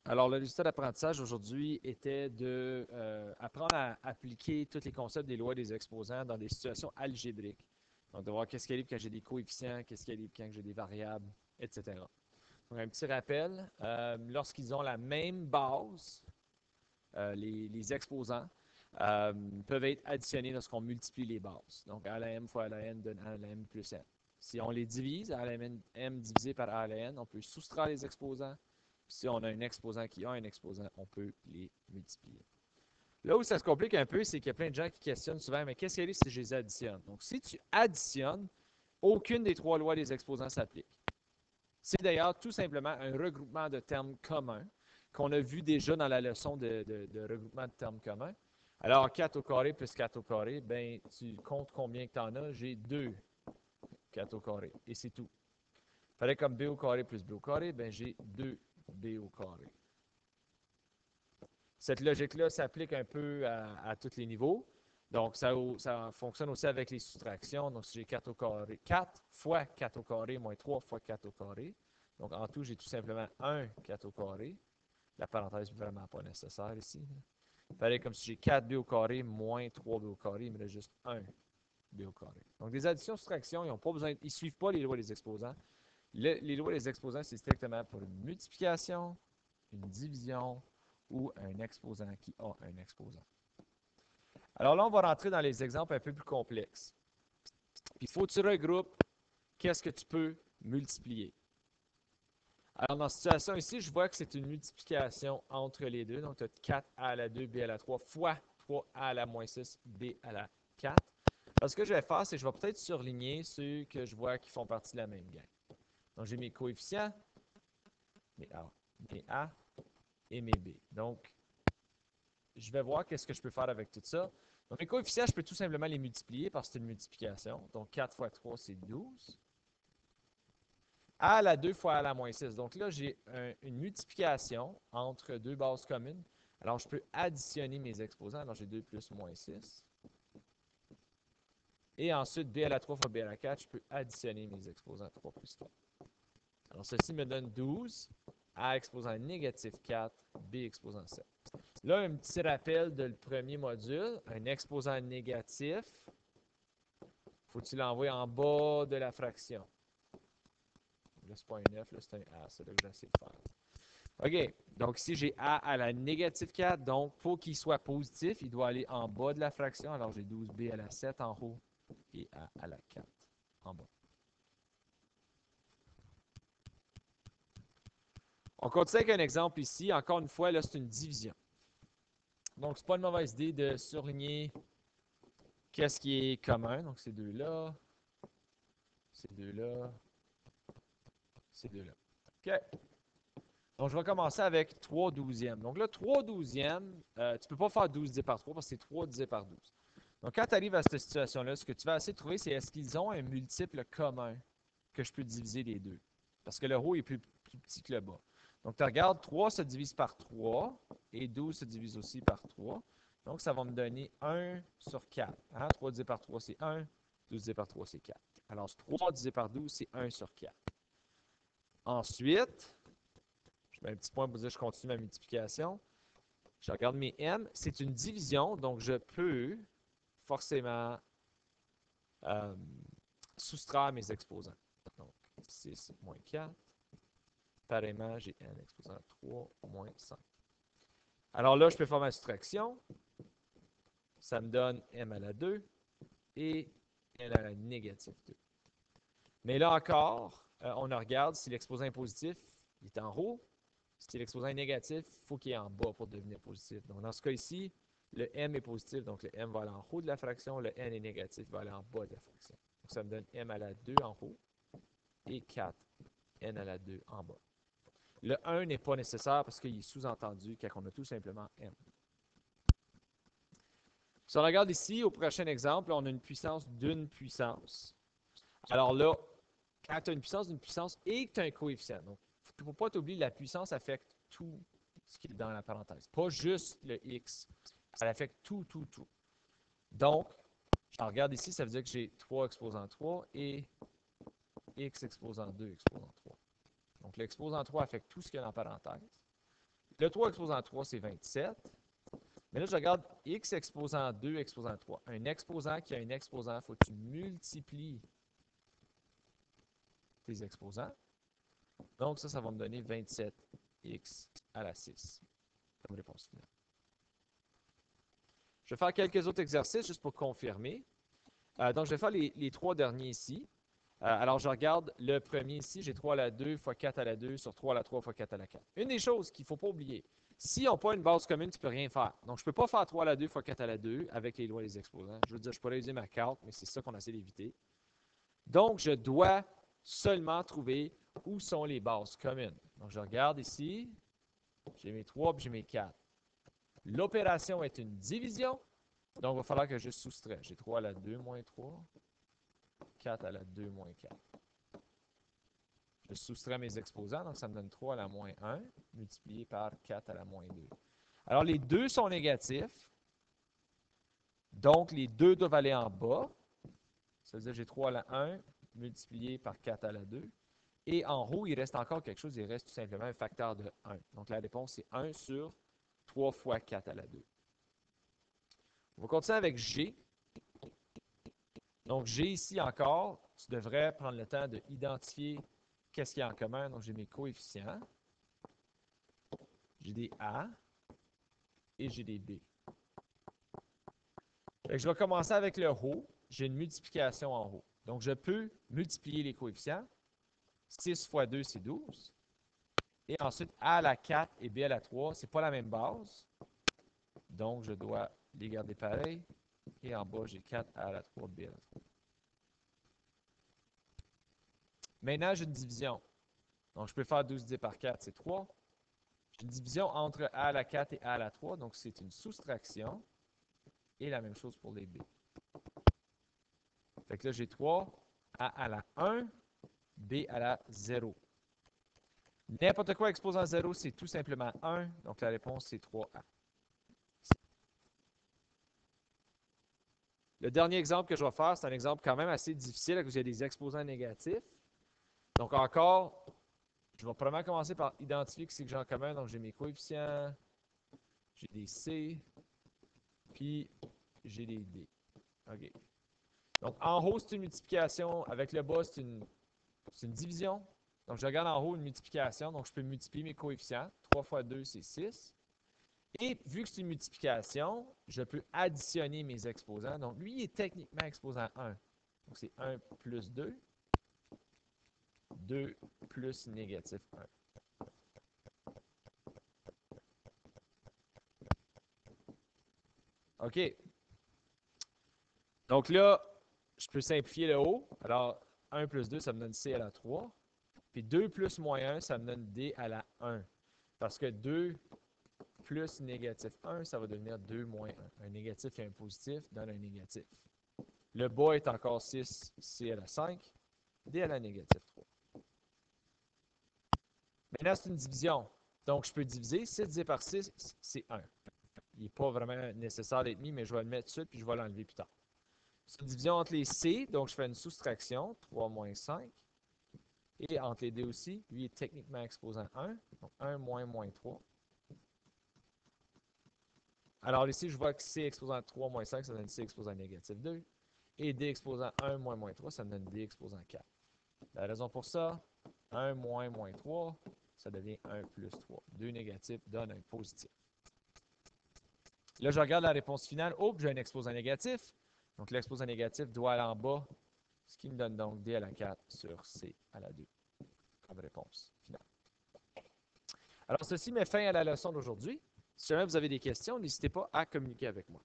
Alors, le résultat d'apprentissage aujourd'hui était de apprendre à appliquer tous les concepts des lois des exposants dans des situations algébriques. Donc, de voir qu'est-ce qui arrive quand j'ai des coefficients, qu'est-ce qui arrive quand j'ai des variables, etc. Donc, un petit rappel, lorsqu'ils ont la même base, les exposants peuvent être additionnés lorsqu'on multiplie les bases. Donc, A à la m fois A à la n donne A à la m plus n. Si on les divise, A à la m divisé par A à la n, on peut soustraire les exposants. Si on a un exposant qui a un exposant, on peut les multiplier. Là où ça se complique un peu, c'est qu'il y a plein de gens qui questionnent souvent, mais qu'est-ce qu'il y a si je les additionne? Donc, si tu additionnes, aucune des trois lois des exposants s'applique. C'est d'ailleurs tout simplement un regroupement de termes communs qu'on a vu déjà dans la leçon de regroupement de termes communs. Alors, 4 au carré plus 4 au carré, ben, tu comptes combien que tu en as? J'ai 2 4 au carré, et c'est tout. Pareil comme b au carré plus b au carré, ben, j'ai 2b au carré. Cette logique-là s'applique un peu à tous les niveaux. Donc, ça fonctionne aussi avec les soustractions. Donc, si j'ai 4 au carré, 4 fois 4 au carré moins 3 fois 4 au carré. Donc, en tout, j'ai tout simplement 1 4 au carré. La parenthèse n'est vraiment pas nécessaire ici. Pareil comme si j'ai 4b au carré moins 3b au carré, il me reste juste 1b au carré. Donc, des additions, soustractions, ils ne suivent pas les lois des exposants. Les lois des exposants, c'est strictement pour une multiplication, une division ou un exposant qui a un exposant. Alors là, on va rentrer dans les exemples un peu plus complexes. Puis il faut que tu regroupes qu'est-ce que tu peux multiplier. Alors dans cette situation ici, je vois que c'est une multiplication entre les deux. Donc tu as 4a à la 2, b à la 3 fois 3a à la moins 6, b à la 4. Alors ce que je vais faire, c'est que je vais peut-être surligner ceux que je vois qui font partie de la même gang. Donc j'ai mes coefficients, mes a et mes b. Donc je vais voir qu'est-ce que je peux faire avec tout ça. Donc, mes coefficients, je peux tout simplement les multiplier parce que c'est une multiplication. Donc, 4 fois 3, c'est 12. A à la 2 fois A à la moins 6. Donc là, j'ai une multiplication entre deux bases communes. Alors, je peux additionner mes exposants. Alors, j'ai 2 plus moins 6. Et ensuite, B à la 3 fois B à la 4, je peux additionner mes exposants 3 plus 3. Alors, ceci me donne 12. A exposant négatif 4, B exposant 7. Là, un petit rappel de le premier module. Un exposant négatif, faut-il l'envoyer en bas de la fraction? Là, ce n'est pas un F, là, c'est un A. C'est là que j'essaie de faire. OK. Donc, ici, j'ai A à la négative 4. Donc, pour qu'il soit positif, il doit aller en bas de la fraction. Alors, j'ai 12B à la 7 en haut et A à la 4 en bas. On continue avec un exemple ici. Encore une fois, là, c'est une division. Donc, ce n'est pas une mauvaise idée de surligner qu'est-ce qui est commun. Donc, ces deux-là, ces deux-là, ces deux-là. OK. Donc, je vais commencer avec 3 douzièmes. Donc là, 3 douzièmes, tu ne peux pas faire 12 divisé par 3 parce que c'est 3 divisé par 12. Donc, quand tu arrives à cette situation-là, ce que tu vas essayer de trouver, c'est est-ce qu'ils ont un multiple commun que je peux diviser les deux? Parce que le haut est plus petit que le bas. Donc, tu regardes, 3 se divise par 3 et 12 se divise aussi par 3. Donc, ça va me donner 1 sur 4. 3 divisé par 3, c'est 1. 12 divisé par 3, c'est 4. Alors, 3 divisé par 12, c'est 1 sur 4. Ensuite, je mets un petit point pour dire que je continue ma multiplication. Je regarde mes m. C'est une division, donc je peux forcément euh, soustraire mes exposants. Donc, 6 moins 4. Pareillement, j'ai n exposant 3 moins 5. Alors là, je peux faire ma soustraction. Ça me donne m à la 2 et n à la négative 2. Mais là encore, on regarde si l'exposant est positif, il est en haut. Si l'exposant est négatif, il faut qu'il est en bas pour devenir positif. Donc, dans ce cas ici, le m est positif, donc le m va aller en haut de la fraction. Le n est négatif, il va aller en bas de la fraction. Donc, ça me donne m à la 2 en haut et 4 n à la 2 en bas. Le 1 n'est pas nécessaire parce qu'il est sous-entendu quand on a tout simplement m. Si on regarde ici, au prochain exemple, on a une puissance d'une puissance. Alors là, quand tu as une puissance d'une puissance et que tu as un coefficient, donc il ne faut pas t'oublier, la puissance affecte tout ce qui est dans la parenthèse. Pas juste le x. Ça affecte tout, tout, tout. Donc, je regarde ici, ça veut dire que j'ai 3 exposant 3 et x exposant 2 exposant 3. Donc, l'exposant 3 affecte tout ce qu'il y a dans la parenthèse. Le 3 exposant 3, c'est 27. Mais là, je regarde x exposant 2 exposant 3. Un exposant qui a un exposant, il faut que tu multiplies tes exposants. Donc, ça va me donner 27x à la 6 comme réponse finale. Je vais faire quelques autres exercices juste pour confirmer. Donc, je vais faire les trois derniers ici. Alors, je regarde le premier ici. J'ai 3 à la 2 fois 4 à la 2 sur 3 à la 3 fois 4 à la 4. Une des choses qu'il ne faut pas oublier, si on n'a pas une base commune, tu ne peux rien faire. Donc, je ne peux pas faire 3 à la 2 fois 4 à la 2 avec les lois des exposants. Je veux dire, je pourrais utiliser ma carte, mais c'est ça qu'on essaie d'éviter. Donc, je dois seulement trouver où sont les bases communes. Donc, je regarde ici. J'ai mes 3 et j'ai mes 4. L'opération est une division. Donc, il va falloir que je soustrais. J'ai 3 à la 2 moins 3. 4 à la 2 moins 4. Je soustrais mes exposants, donc ça me donne 3 à la moins 1 multiplié par 4 à la moins 2. Alors, les deux sont négatifs. Donc, les deux doivent aller en bas. Ça veut dire que j'ai 3 à la 1 multiplié par 4 à la 2. Et en haut, il reste encore quelque chose. Il reste tout simplement un facteur de 1. Donc, la réponse, c'est 1 sur 3 fois 4 à la 2. On va continuer avec G. Donc, G ici encore, tu devrais prendre le temps d'identifier qu'est-ce qu'il y a en commun. Donc, j'ai mes coefficients. J'ai des A et j'ai des B. Je vais commencer avec le haut. J'ai une multiplication en haut. Donc, je peux multiplier les coefficients. 6 fois 2, c'est 12. Et ensuite, A à la 4 et B à la 3, ce n'est pas la même base. Donc, je dois les garder pareils. Et en bas, j'ai 4 A à la 3, B à la 3. Maintenant, j'ai une division. Donc, je peux faire 12 divisé par 4, c'est 3. J'ai une division entre A à la 4 et A à la 3, donc c'est une soustraction. Et la même chose pour les B. Fait que là, j'ai 3, A à la 1, B à la 0. N'importe quoi exposant 0, c'est tout simplement 1. Donc, la réponse, c'est 3A. Le dernier exemple que je vais faire, c'est un exemple quand même assez difficile, à cause qu'il y a des exposants négatifs. Donc, encore, je vais probablement commencer par identifier ce que j'ai en commun. Donc, j'ai mes coefficients, j'ai des C, puis j'ai des D. OK. Donc, en haut, c'est une multiplication. Avec le bas, c'est une division. Donc, je regarde en haut une multiplication. Donc, je peux multiplier mes coefficients. 3 fois 2, c'est 6. Et vu que c'est une multiplication, je peux additionner mes exposants. Donc, lui, il est techniquement exposant 1. Donc, c'est 1 plus 2. 2 plus négatif 1. OK. Donc là, je peux simplifier le haut. Alors, 1 plus 2, ça me donne C à la 3. Puis 2 plus moins 1, ça me donne D à la 1. Parce que 2 plus négatif 1, ça va devenir 2 moins 1. Un négatif et un positif donne un négatif. Le bas est encore 6, C à la 5, D à la négatif 3. Maintenant, c'est une division. Donc, je peux diviser. 6 divisé par 6, c'est 1. Il n'est pas vraiment nécessaire d'être mis, mais je vais le mettre tout de suite, puis je vais l'enlever plus tard. C'est une division entre les C, donc je fais une soustraction, 3 moins 5. Et entre les D aussi, lui est techniquement exposant 1. Donc, 1 moins moins 3. Alors ici, je vois que C exposant 3 moins 5, ça donne C exposant négatif 2. Et D exposant 1 moins moins 3, ça donne D exposant 4. La raison pour ça, 1 moins moins 3, ça devient 1 plus 3. 2 négatifs donne un positif. Là, je regarde la réponse finale. Oh, j'ai un exposant négatif. Donc, l'exposant négatif doit aller en bas, ce qui me donne donc D à la 4 sur C à la 2 comme réponse finale. Alors, ceci met fin à la leçon d'aujourd'hui. Si jamais vous avez des questions, n'hésitez pas à communiquer avec moi.